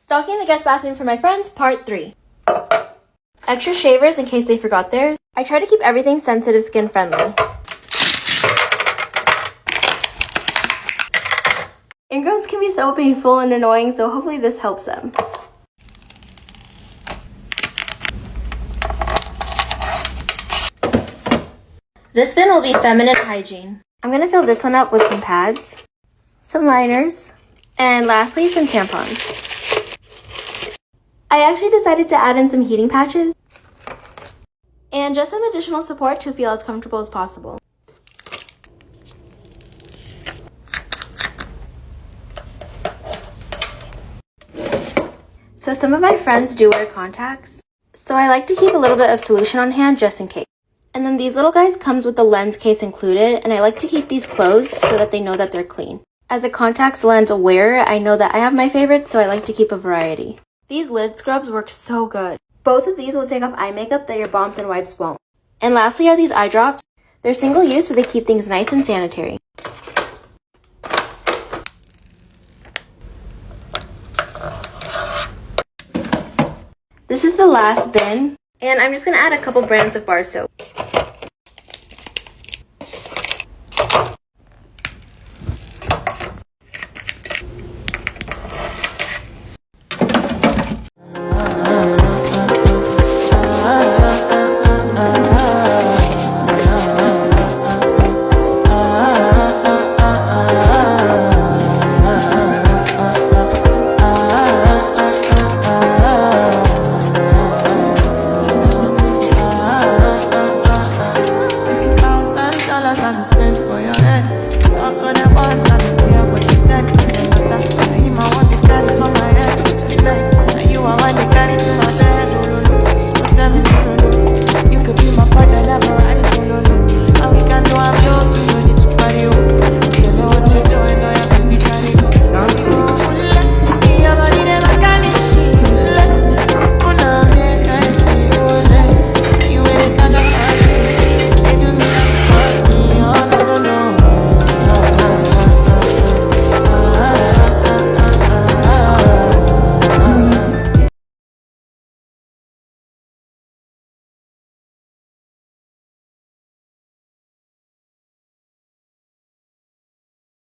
Stocking the guest bathroom for my friends, part 3. Extra shavers in case they forgot theirs. I try to keep everything sensitive skin friendly. Ingrowns can be so painful and annoying, so hopefully this helps them. This bin will be feminine hygiene. I'm gonna fill this one up with some pads, some liners, and lastly, some tampons. I actually decided to add in some heating patches and just some additional support to feel as comfortable as possible. So some of my friends do wear contacts, so I like to keep a little bit of solution on hand just in case. And then these little guys comes with the lens case included, and I like to keep these closed so that they know that they're clean. As a contacts lens wearer, I know that I have my favorites, so I like to keep a variety. These lid scrubs work so good. Both of these will take off eye makeup that your balms and wipes won't. And lastly are these eye drops. They're single use, so they keep things nice and sanitary. This is the last bin, and I'm just gonna add a couple brands of bar soap.